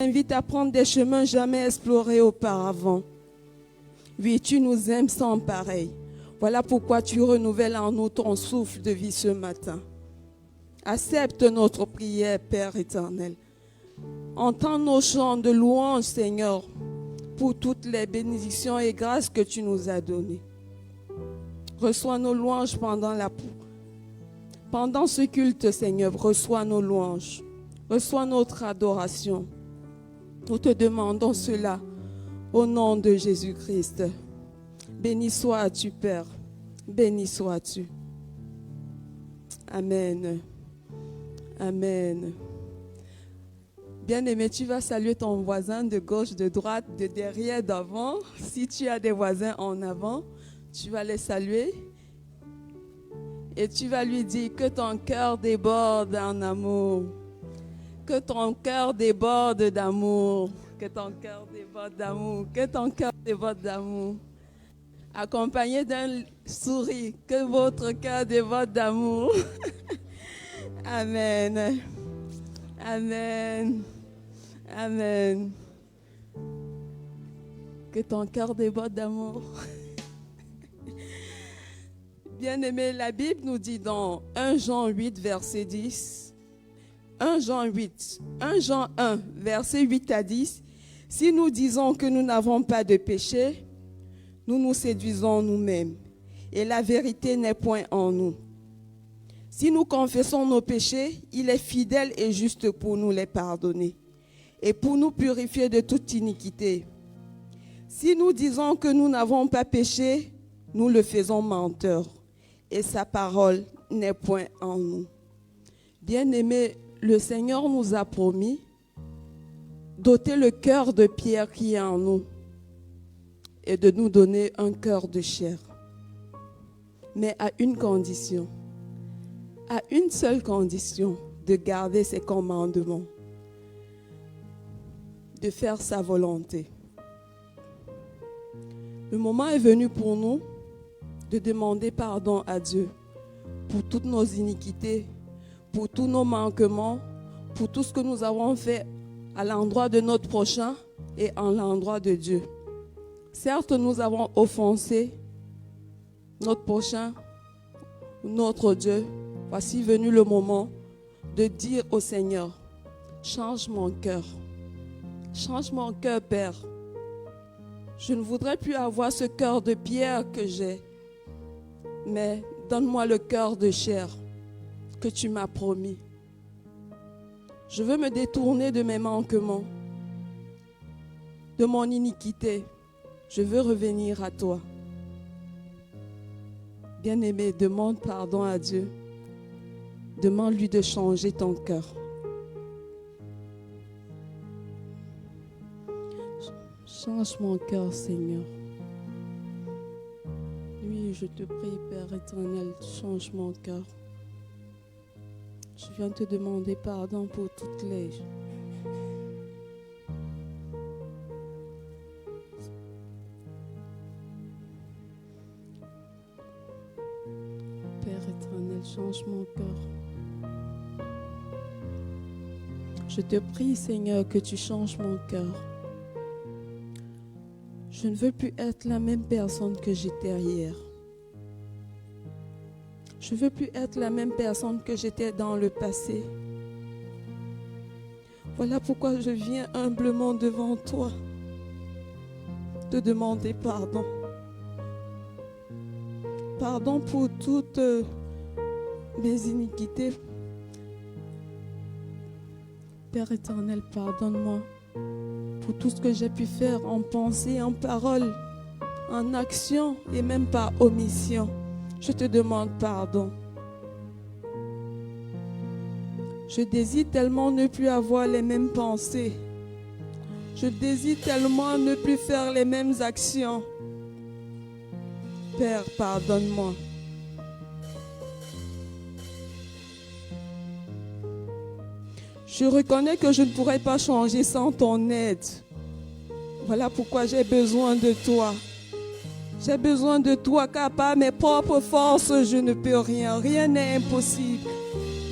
Invite à prendre des chemins jamais explorés auparavant. Oui, tu nous aimes sans pareil. Voilà pourquoi tu renouvelles en nous ton souffle de vie ce matin. Accepte notre prière, Père éternel. Entends nos chants de louange, Seigneur, pour toutes les bénédictions et grâces que tu nous as données. Reçois nos louanges pendant ce culte, Seigneur. Reçois nos louanges. Reçois notre adoration. Nous te demandons cela au nom de Jésus-Christ. Béni sois-tu, Père. Béni sois-tu. Amen. Amen. Bien-aimé, tu vas saluer ton voisin de gauche, de droite, de derrière, d'avant. Si tu as des voisins en avant, tu vas les saluer. Et tu vas lui dire que ton cœur déborde en amour. Que ton cœur déborde d'amour. Que ton cœur déborde d'amour. Que ton cœur déborde d'amour. Accompagné d'un sourire. Que votre cœur déborde d'amour. Amen. Amen. Amen. Que ton cœur déborde d'amour. Bien-aimé, la Bible nous dit dans 1 Jean 8, verset 10, 1 Jean 1, verset 8 à 10, si nous disons que nous n'avons pas de péché, nous nous séduisons nous-mêmes et la vérité n'est point en nous. Si nous confessons nos péchés, il est fidèle et juste pour nous les pardonner et pour nous purifier de toute iniquité. Si nous disons que nous n'avons pas péché, nous le faisons menteur et sa parole n'est point en nous. Bien-aimés, le Seigneur nous a promis d'ôter le cœur de pierre qui est en nous et de nous donner un cœur de chair. Mais à une condition, à une seule condition, de garder ses commandements, de faire sa volonté. Le moment est venu pour nous de demander pardon à Dieu pour toutes nos iniquités, pour tous nos manquements, pour tout ce que nous avons fait à l'endroit de notre prochain et à l'endroit de Dieu. Certes, nous avons offensé notre prochain, notre Dieu. Voici venu le moment de dire au Seigneur, change mon cœur, Père. Je ne voudrais plus avoir ce cœur de pierre que j'ai, mais donne-moi le cœur de chair que tu m'as promis. Je veux me détourner de mes manquements, de mon iniquité. Je veux revenir à toi. Bien-aimé, demande pardon à Dieu. Demande-lui de changer ton cœur. Change mon cœur, Seigneur. Oui, je te prie, Père éternel, change mon cœur. Je viens te demander pardon pour toutes les... Père éternel, change mon cœur. Je te prie, Seigneur, que tu changes mon cœur. Je ne veux plus être la même personne que j'étais hier. Je ne veux plus être la même personne que j'étais dans le passé. Voilà pourquoi je viens humblement devant toi te demander pardon. Pardon pour toutes mes iniquités. Père éternel, pardonne-moi pour tout ce que j'ai pu faire en pensée, en parole, en action et même par omission. Je te demande pardon. Je désire tellement ne plus avoir les mêmes pensées. Je désire tellement ne plus faire les mêmes actions. Père, pardonne-moi. Je reconnais que je ne pourrais pas changer sans ton aide. Voilà pourquoi j'ai besoin de toi. J'ai besoin de toi, car par mes propres forces, je ne peux rien. Rien n'est impossible.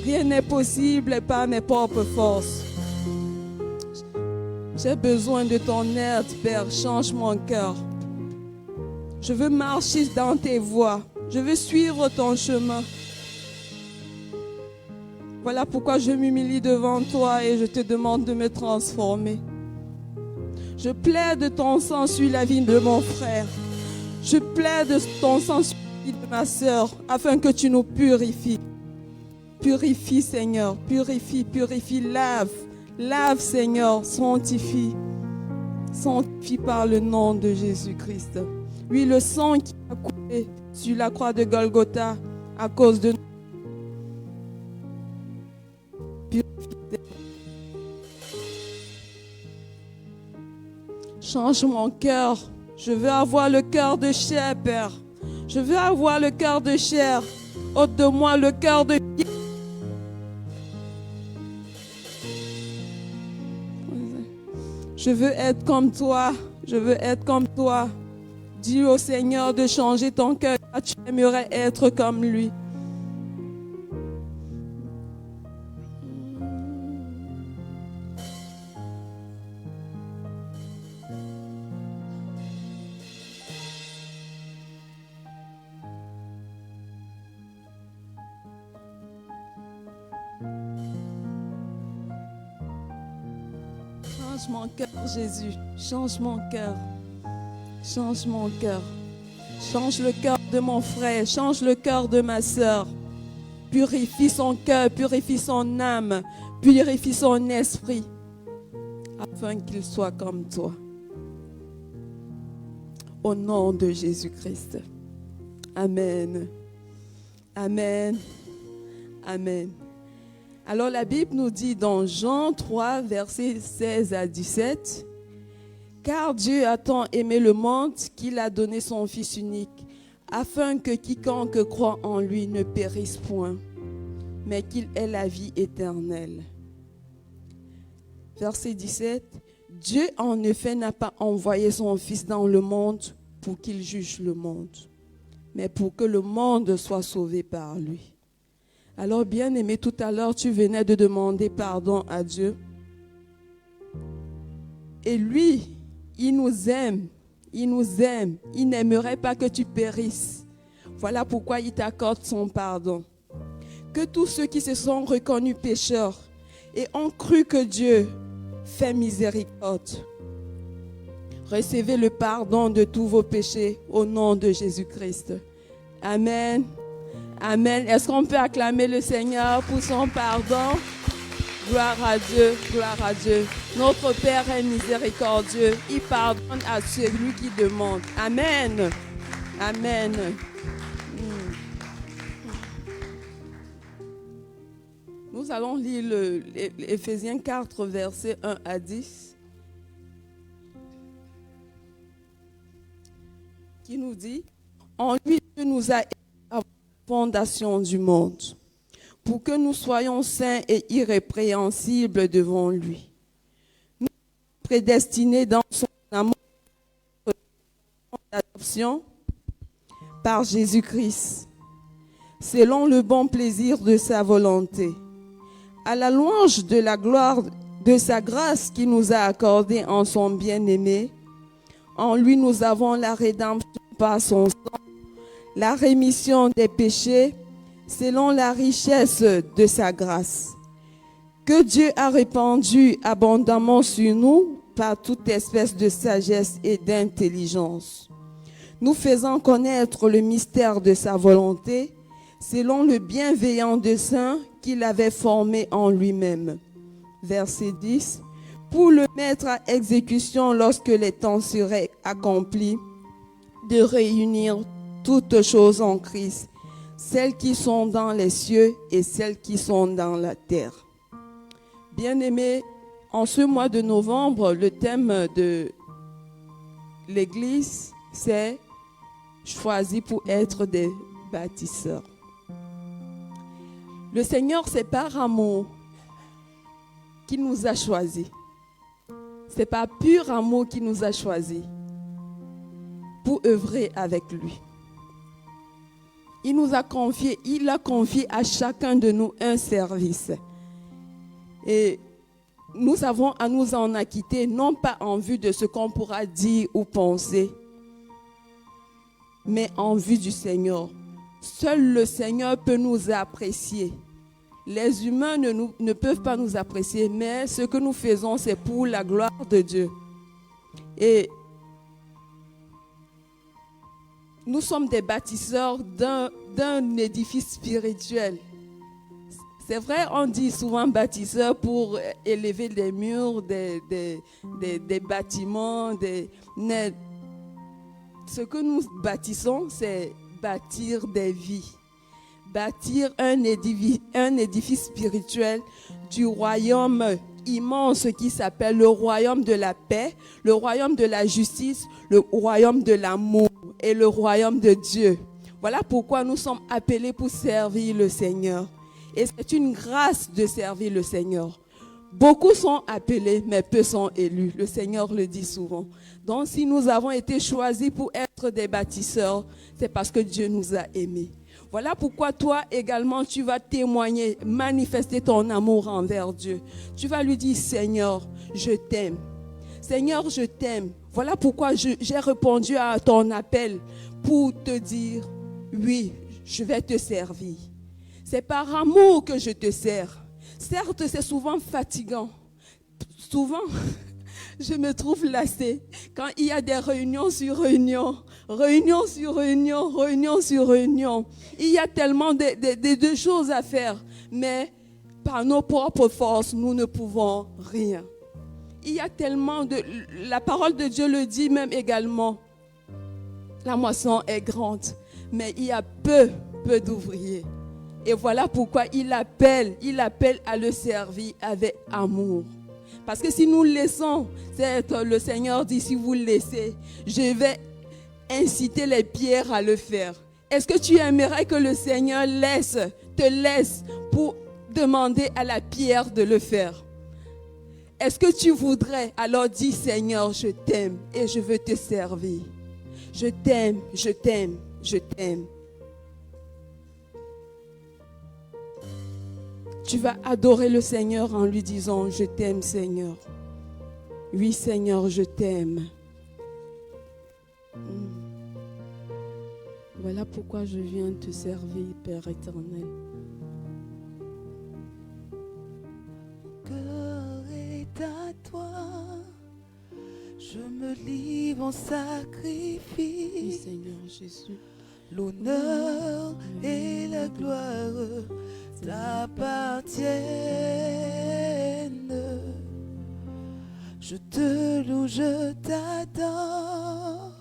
Rien n'est possible par mes propres forces. J'ai besoin de ton aide, Père. Change mon cœur. Je veux marcher dans tes voies. Je veux suivre ton chemin. Voilà pourquoi je m'humilie devant toi et je te demande de me transformer. Je plaide ton sang sur la vie de mon frère. Je plaide ton sang sur la vie de ma sœur afin que tu nous purifies. Purifie, Seigneur. Purifie, purifie. Lave. Lave, Seigneur. Sanctifie. Sanctifie par le nom de Jésus-Christ. Oui, le sang qui a coulé sur la croix de Golgotha à cause de nous. Change mon cœur. Je veux avoir le cœur de chair, Père. Je veux avoir le cœur de chair. Ôte de moi le cœur de pierre. Je veux être comme toi. Je veux être comme toi. Dis au Seigneur de changer ton cœur. Tu aimerais être comme lui. Change mon cœur, Jésus. Change mon cœur. Change mon cœur. Change le cœur de mon frère. Change le cœur de ma sœur. Purifie son cœur, purifie son âme, purifie son esprit, afin qu'il soit comme toi. Au nom de Jésus-Christ. Amen. Amen. Amen. Alors la Bible nous dit dans Jean 3, versets 16 à 17, « Car Dieu a tant aimé le monde qu'il a donné son Fils unique, afin que quiconque croit en lui ne périsse point, mais qu'il ait la vie éternelle. » Verset 17, « Dieu en effet n'a pas envoyé son Fils dans le monde pour qu'il juge le monde, mais pour que le monde soit sauvé par lui. » Alors, bien-aimé, tout à l'heure, tu venais de demander pardon à Dieu. Et lui, il nous aime. Il nous aime. Il n'aimerait pas que tu périsses. Voilà pourquoi il t'accorde son pardon. Que tous ceux qui se sont reconnus pécheurs et ont cru que Dieu fait miséricorde, recevez le pardon de tous vos péchés au nom de Jésus-Christ. Amen. Amen. Est-ce qu'on peut acclamer le Seigneur pour son pardon? Gloire à Dieu, gloire à Dieu. Notre Père est miséricordieux. Il pardonne à celui qui demande. Amen. Amen. Nous allons lire Éphésiens 4, versets 1 à 10, qui nous dit, « En lui, Dieu nous a fondation du monde, pour que nous soyons saints et irrépréhensibles devant lui. Nous sommes prédestinés dans son amour d'adoption par Jésus-Christ, selon le bon plaisir de sa volonté, à la louange de la gloire de sa grâce qui nous a accordée en son bien-aimé. En lui, nous avons la rédemption par son sang, la rémission des péchés selon la richesse de sa grâce, que Dieu a répandue abondamment sur nous par toute espèce de sagesse et d'intelligence, nous faisant connaître le mystère de sa volonté selon le bienveillant dessein qu'il avait formé en lui-même. Verset 10. Pour le mettre à exécution lorsque les temps seraient accomplis, de réunir toutes choses en Christ, celles qui sont dans les cieux et celles qui sont dans la terre. Bien-aimés, en ce mois de novembre, le thème de l'Église, c'est « Choisis pour être des bâtisseurs ». Le Seigneur, c'est par amour qu'il nous a choisis. C'est par pur amour qu'il nous a choisis pour œuvrer avec lui. Il a confié à chacun de nous un service. Et nous avons à nous en acquitter, non pas en vue de ce qu'on pourra dire ou penser, mais en vue du Seigneur. Seul le Seigneur peut nous apprécier. Les humains ne peuvent pas nous apprécier, mais ce que nous faisons, c'est pour la gloire de Dieu. Et nous sommes des bâtisseurs d'un édifice spirituel. C'est vrai, on dit souvent bâtisseur pour élever des murs, des bâtiments. Mais ce que nous bâtissons, c'est bâtir des vies. Bâtir un édifice spirituel du royaume immense qui s'appelle le royaume de la paix, le royaume de la justice, le royaume de l'amour et le royaume de Dieu. Voilà pourquoi nous sommes appelés pour servir le Seigneur. Et c'est une grâce de servir le Seigneur. Beaucoup sont appelés, mais peu sont élus. Le Seigneur le dit souvent. Donc, si nous avons été choisis pour être des bâtisseurs, c'est parce que Dieu nous a aimés. Voilà pourquoi toi également, tu vas témoigner, manifester ton amour envers Dieu. Tu vas lui dire, Seigneur, je t'aime. Seigneur, je t'aime. Voilà pourquoi j'ai répondu à ton appel pour te dire, oui, je vais te servir. C'est par amour que je te sers. Certes, c'est souvent fatigant. Souvent, je me trouve lassée quand il y a des réunions sur réunions, réunions sur réunions, réunions sur réunions. Il y a tellement de choses à faire, mais par nos propres forces, nous ne pouvons rien. Il y a tellement de... La parole de Dieu le dit même également. La moisson est grande, mais il y a peu d'ouvriers. Et voilà pourquoi il appelle à le servir avec amour. Parce que si nous laissons, le Seigneur dit, si vous laissez, je vais inciter les pierres à le faire. Est-ce que tu aimerais que le Seigneur te laisse pour demander à la pierre de le faire? Est-ce que tu voudrais alors dire, Seigneur, je t'aime et je veux te servir. Je t'aime, je t'aime, je t'aime. Tu vas adorer le Seigneur en lui disant, je t'aime Seigneur. Oui Seigneur, je t'aime. Voilà pourquoi je viens te servir, Père éternel. Mon cœur est à toi, je me livre en sacrifice. Oui Seigneur Jésus. L'honneur et la gloire t'appartiennent. Je te loue, je t'adore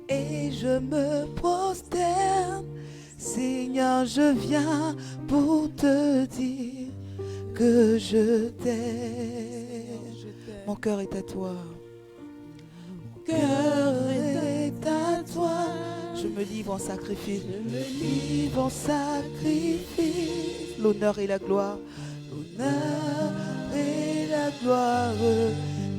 et je me prosterne. Seigneur, je viens pour te dire que je t'aime. Mon cœur est à toi. Mon cœur est à toi. Je me livre en sacrifice. Je me livre en sacrifice. L'honneur et la gloire. L'honneur et la gloire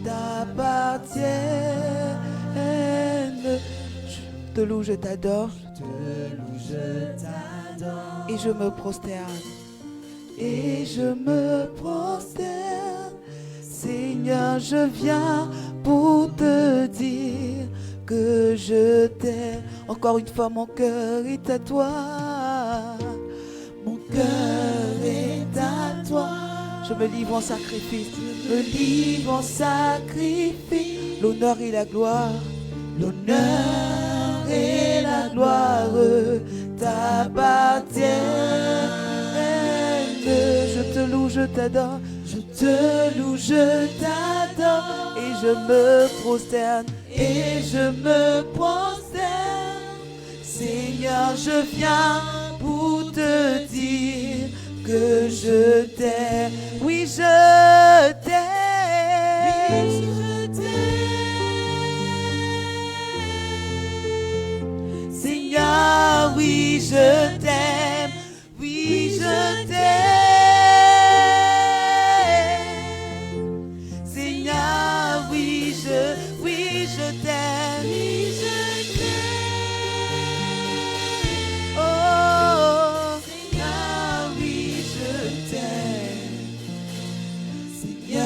t'appartiennent. Je te loue, je t'adore. Je te loue, je t'adore. Et je me prosterne. Et je me prosterne. Seigneur, je viens pour te dire que je t'aime. Encore une fois, mon cœur est à toi. Mon cœur est à toi. Je me livre en sacrifice. Je me livre en sacrifice. L'honneur et la gloire. L'honneur et la gloire t'appartiennent. Je te loue, je t'adore. Je te loue, je t'adore. Et je me prosterne. Et je me prosterne. Seigneur, je viens pour te dire que je t'aime. Oui, je t'aime. Oui, je t'aime. Seigneur, oui, je t'aime. Oui, je t'aime. Seigneur, oui, je t'aime. Oui, je t'aime. Oh, Seigneur, oui, je t'aime. Seigneur,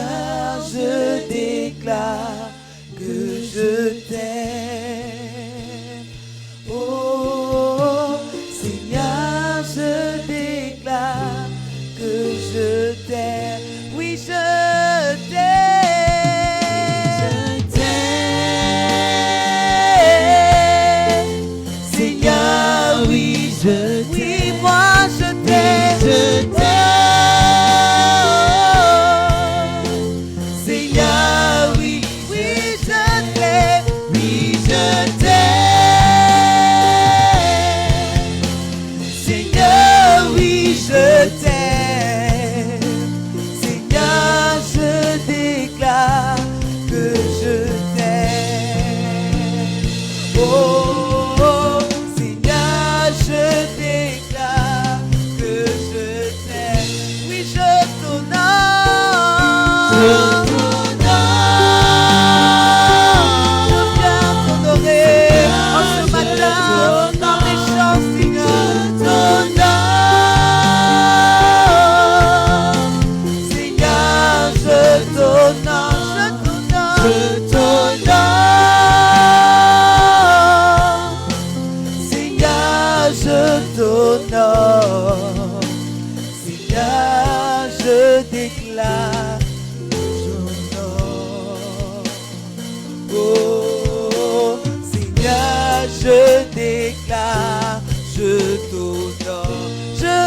je déclare, je t'honore, je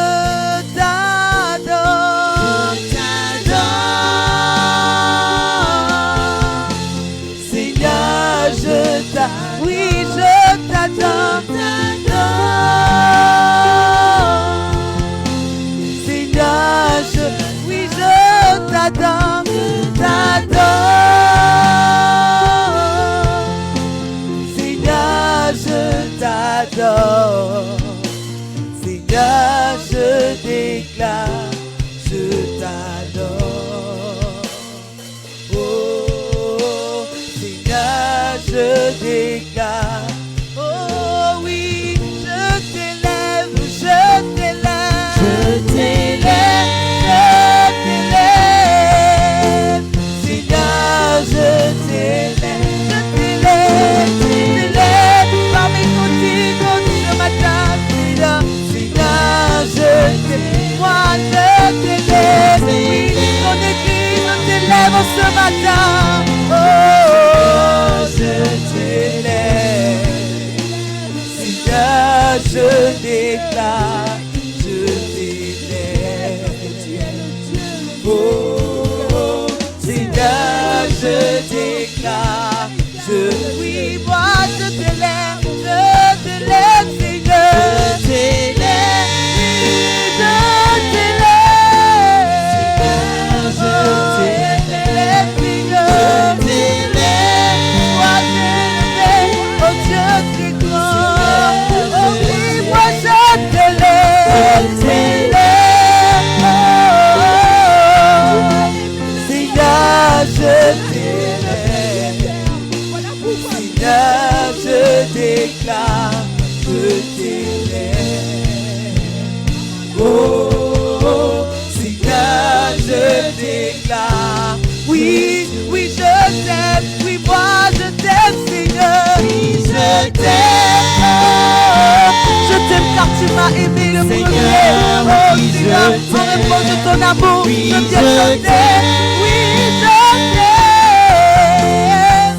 t'adore, Seigneur, je t'adore, oui, je t'adore, Seigneur, oui, je t'adore, Seigneur, je t'adore, Seigneur, je déclare, je t'adore. Oh, Seigneur, je déclare, oh oui, je t'élève, je t'élève, je t'élève, Seigneur, je t'élève, je t'élève, parmi continents ce matin, Seigneur, je t'élève, moi je t'élève, oui, ton église t'élève ce matin, oh, je t'élève, Seigneur, je déclare, je t'élève, oh, Seigneur, je déclare, oui, moi je t'élève, Seigneur, je t'élève, je déclare, je t'élève. Oh, Seigneur, je déclare. Oui, oui, je t'aime. Oui, moi, je t'aime, Seigneur. Oui, je t'aime. Je t'aime car tu m'as aimé le premier. Oh, Seigneur, en réponse de ton amour, je viens chanter. Oui, je t'aime.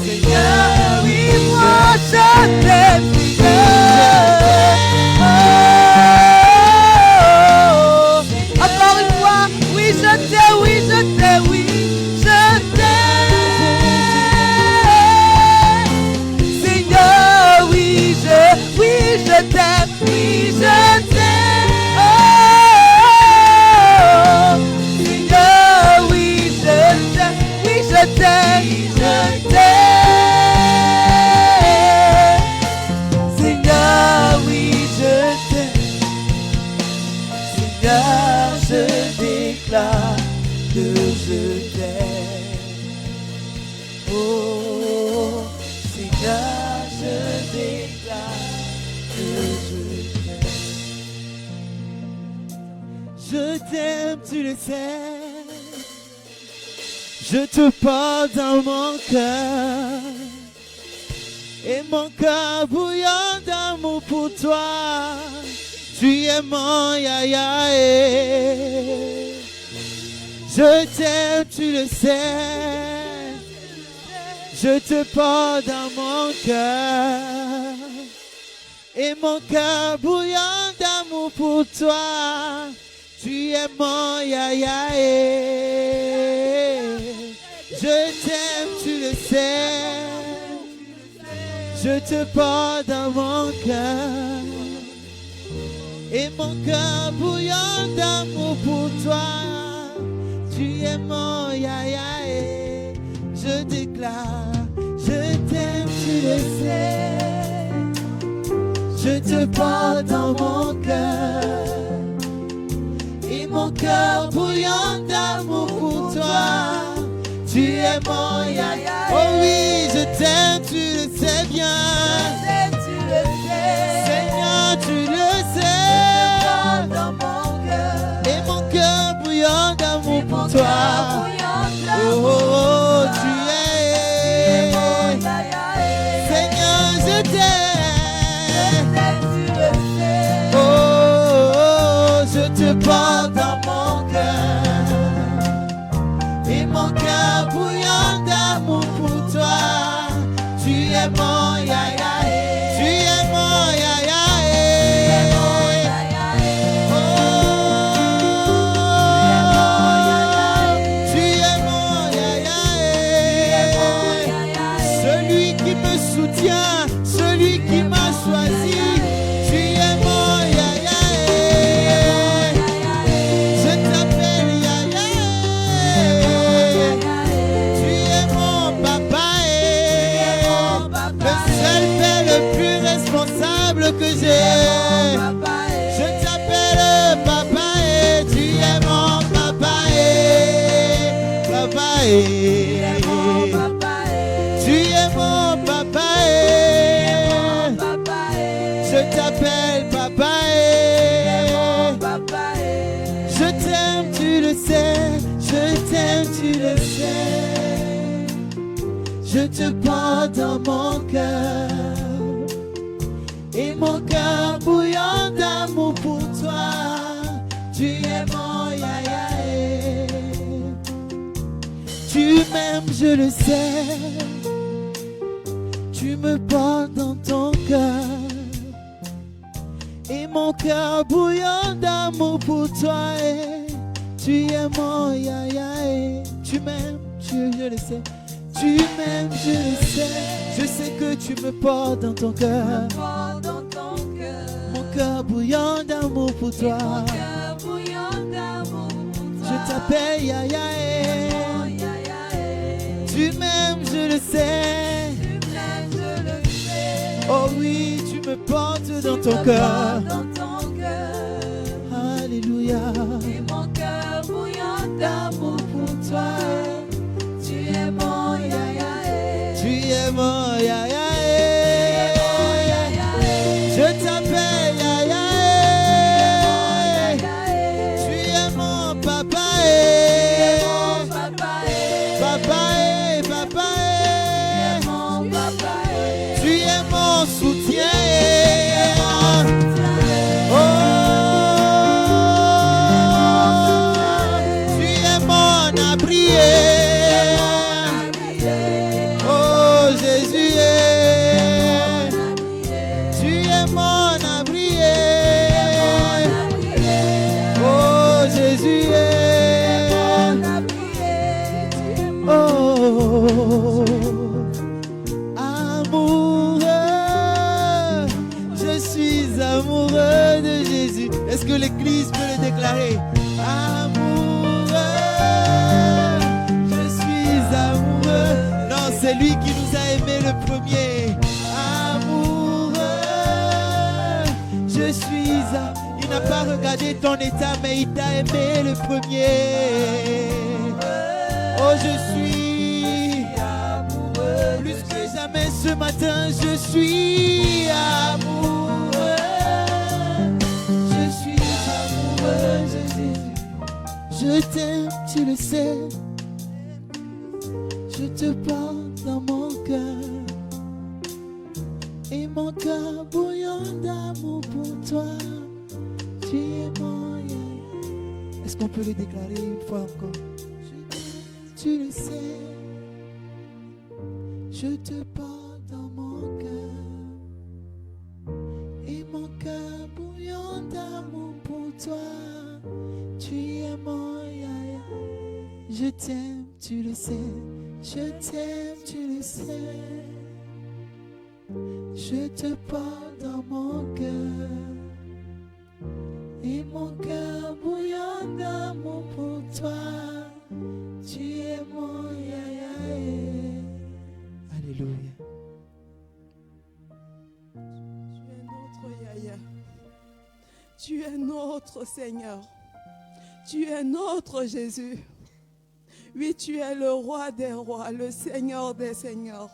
Seigneur, oui, moi, je t'aime, Seigneur. Oh, encore une fois, oui, je t'aime, oui, je t'aime, oui, je t'aime. Seigneur, oui, je t'aime, oui, je t'aime. Oh, Seigneur, oui, je t'aime, oui, je t'aime, je t'aime. Seigneur, oui, je t'aime. Seigneur, je déclare que je t'aime. Oh, Seigneur, je déclare que je t'aime. Je t'aime, tu le sais. Je te porte dans mon cœur. Et mon cœur bouillant d'amour pour toi. Tu es mon yaya. Je t'aime, tu le sais. Je te porte dans mon cœur. Et mon cœur bouillant d'amour pour toi. Tu es mon yaya. Je t'aime, tu le sais. Je te porte dans mon cœur. Et mon cœur bouillant d'amour pour toi. Tu es mon yaya. Je déclare, je t'aime, tu le sais. Je te porte dans mon cœur. Et mon cœur bouillant d'amour pour toi. Tu es mon yaya. Oh oui, je t'aime, tu le sais bien. Tu le sais. Seigneur, tu le sais. Dans mon cœur. Et mon cœur bouillant d'amour pour toi. Oh, oh, oh, tu es. Seigneur, je t'aime. Oh, oh, oh, je te porte dans mon cœur. Et mon cœur bouillant d'amour pour toi. Tu es mon yaya. Tu es mon soutien, celui qui m'a choisi. Tu es mon Yaya. Je t'appelle Yaya. Tu es mon papa. Le seul père le plus responsable que j'ai. Je t'appelle papa. Tu es mon papa. Papa. Tu es mon papa. Je t'appelle papa. Je t'aime, tu le sais. Je t'aime, tu le sais. Je te porte dans mon cœur. Et mon cœur bouillant d'amour pour toi. Tu es mon Yaya. Tu m'aimes, je le sais. Tu me portes dans ton cœur. Et mon cœur bouillant d'amour pour toi. Tu es mon Yaya. Tu m'aimes, je le sais. Tu m'aimes, je le sais. Je sais que tu me portes dans ton cœur. Mon cœur bouillant d'amour pour toi. Je t'appelle Yaya. Tu m'aimes, je le sais. Oh oui, tu me portes dans ton cœur. Alléluia. Et mon cœur bouillant d'amour pour toi. Tu es mon Yaya. Tu es mon Yaya. Je t'appelle Yaya. Tu es mon papa. Papa. Tu es mon soutien. Oh, tu es mon abri. Oh Jésus, tu es mon abri. Oh Jésus, oh amoureux, je suis amoureux de Jésus. Est-ce que l'Église peut le déclarer? Amoureux, je suis amoureux. Non, c'est lui qui nous a aimés le premier. Amoureux, je suis amoureux. Il n'a pas regardé ton état, mais il t'a aimé le premier. Oh, je suis amoureux. Plus que jamais ce matin, je suis amoureux. Je suis amoureux de Jésus. Je t'aime, tu le sais. Je te porte dans mon cœur. Et mon cœur bouillant d'amour pour toi. Tu es mon Yaya. Est-ce qu'on peut le déclarer une fois encore? Tu le sais, je te porte dans mon cœur. Et mon cœur bouillant d'amour pour toi. Tu es mon Yaya. Je t'aime, tu le sais. Je t'aime, tu le sais. Je te porte dans mon cœur. Et mon cœur bouillant d'amour pour toi. Tu es mon Yaya. Alléluia. Tu es notre Yaya. Tu es notre Seigneur. Tu es notre Jésus. Oui, tu es le roi des rois, le Seigneur des seigneurs.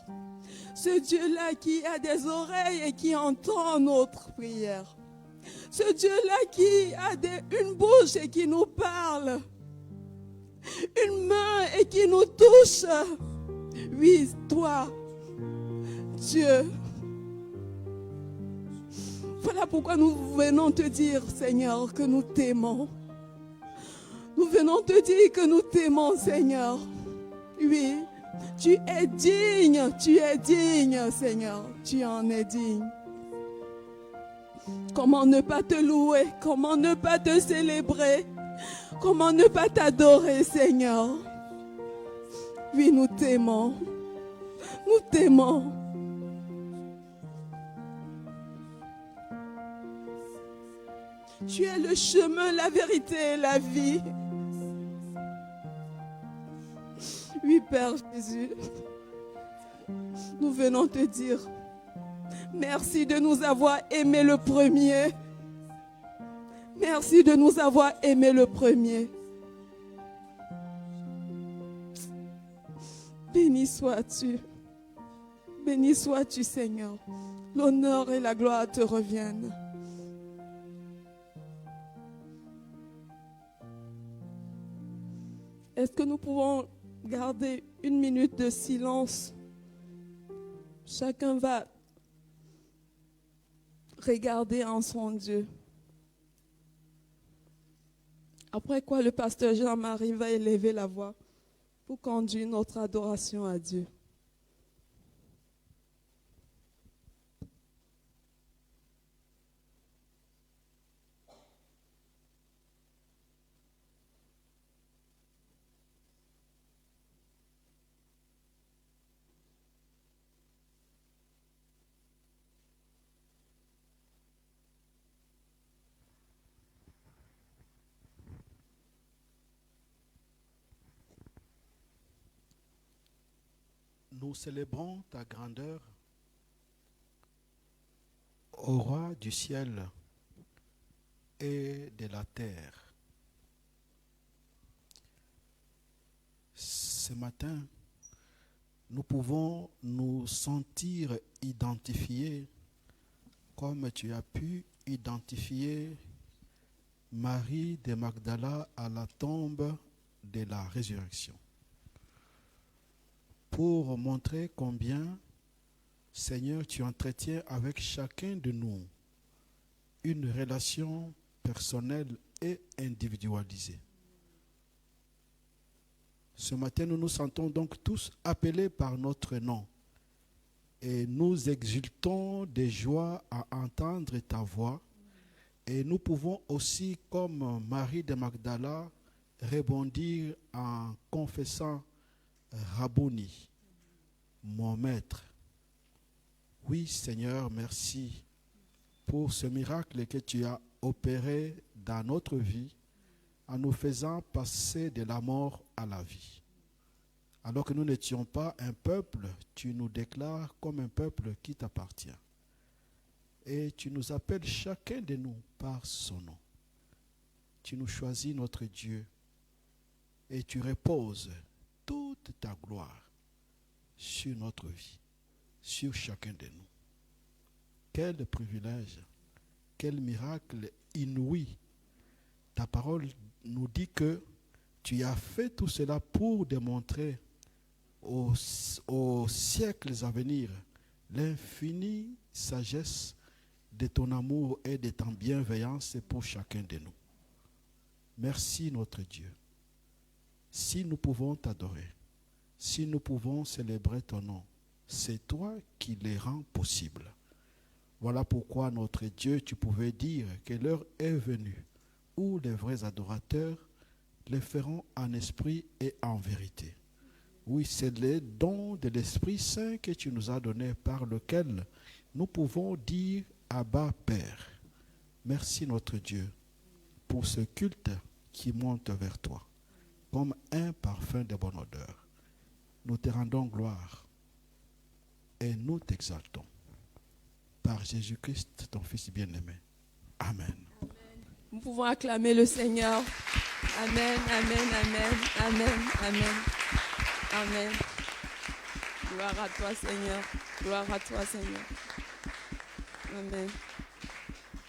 Ce Dieu-là qui a des oreilles et qui entend notre prière. Ce Dieu-là qui a une bouche et qui nous parle. Une main et qui nous touche. Oui, toi, Dieu. Voilà pourquoi nous venons te dire, Seigneur, que nous t'aimons. Nous venons te dire que nous t'aimons, Seigneur. Oui, tu es digne, Seigneur. Tu en es digne. Comment ne pas te louer? Comment ne pas te célébrer? Comment ne pas t'adorer, Seigneur? Oui, nous t'aimons. Nous t'aimons. Tu es le chemin, la vérité et la vie. Oui, Père Jésus, nous venons te dire merci de nous avoir aimés le premier. Merci de nous avoir aimés le premier. Béni sois-tu. Béni sois-tu, Seigneur. L'honneur et la gloire te reviennent. Est-ce que nous pouvons garder une minute de silence? Chacun va regarder en son Dieu. Après quoi, le pasteur Jean-Marie va élever la voix pour conduire notre adoration à Dieu. Nous célébrons ta grandeur, ô roi du ciel et de la terre. Ce matin, nous pouvons nous sentir identifiés comme tu as pu identifier Marie de Magdala à la tombe de la résurrection, pour montrer combien, Seigneur, tu entretiens avec chacun de nous une relation personnelle et individualisée. Ce matin, nous nous sentons donc tous appelés par notre nom et nous exultons de joie à entendre ta voix, et nous pouvons aussi, comme Marie de Magdala, rebondir en confessant Rabouni, mon maître. Oui, Seigneur, merci pour ce miracle que tu as opéré dans notre vie en nous faisant passer de la mort à la vie. Alors que nous n'étions pas un peuple, tu nous déclares comme un peuple qui t'appartient. Et tu nous appelles chacun de nous par son nom. Tu nous choisis, notre Dieu, et tu reposes toute ta gloire sur notre vie, sur chacun de nous. Quel privilège, quel miracle inouï. Ta parole nous dit que tu as fait tout cela pour démontrer aux siècles à venir l'infinie sagesse de ton amour et de ta bienveillance pour chacun de nous. Merci, notre Dieu. Si nous pouvons t'adorer, si nous pouvons célébrer ton nom, c'est toi qui les rends possibles. Voilà pourquoi, notre Dieu, tu pouvais dire que l'heure est venue où les vrais adorateurs les feront en esprit et en vérité. Oui, c'est le don de l'Esprit Saint que tu nous as donné, par lequel nous pouvons dire Abba Père. Merci, notre Dieu, pour ce culte qui monte vers toi comme un parfum de bonne odeur. Nous te rendons gloire et nous t'exaltons. Par Jésus-Christ, ton Fils bien-aimé. Amen. Nous pouvons acclamer le Seigneur. Amen, amen, amen, amen, amen, amen. Gloire à toi, Seigneur. Gloire à toi, Seigneur. Amen.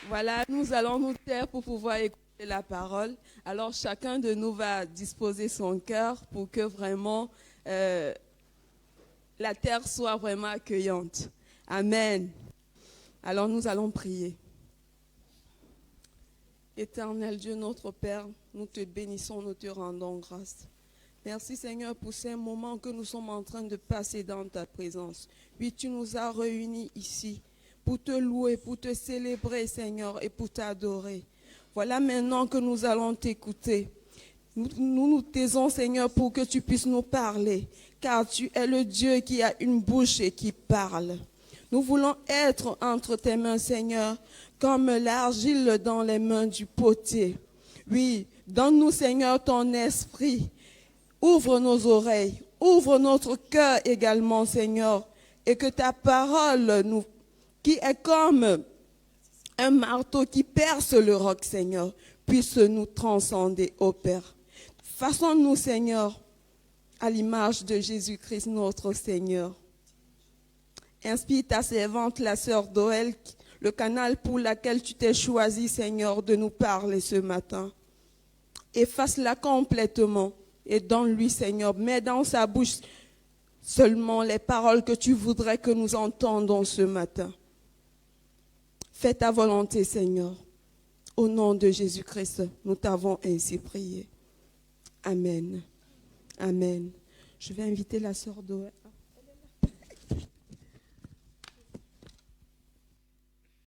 Voilà, nous allons nous taire pour pouvoir écouter la parole. Alors, chacun de nous va disposer son cœur pour que vraiment la terre soit vraiment accueillante. Amen. Alors, nous allons prier. Éternel Dieu, notre Père, nous te bénissons, nous te rendons grâce. Merci Seigneur pour ces moments que nous sommes en train de passer dans ta présence. Oui, tu nous as réunis ici pour te louer, pour te célébrer Seigneur et pour t'adorer. Voilà maintenant que nous allons t'écouter. Nous nous taisons Seigneur pour que tu puisses nous parler, car tu es le Dieu qui a une bouche et qui parle. Nous voulons être entre tes mains, Seigneur, comme l'argile dans les mains du potier. Oui, donne-nous, Seigneur, ton esprit. Ouvre nos oreilles, ouvre notre cœur également, Seigneur, et que ta parole, qui est comme un marteau qui perce le roc, Seigneur, puisse nous transcender, ô Père. Façonne-nous, Seigneur, à l'image de Jésus-Christ, notre Seigneur. Inspire ta servante, la sœur Doël, le canal pour lequel tu t'es choisi, Seigneur, de nous parler ce matin. Efface-la complètement et donne-lui, Seigneur, mets dans sa bouche seulement les paroles que tu voudrais que nous entendons ce matin. Fais ta volonté, Seigneur. Au nom de Jésus-Christ, nous t'avons ainsi prié. Amen. Amen. Je vais inviter la sœur Doël.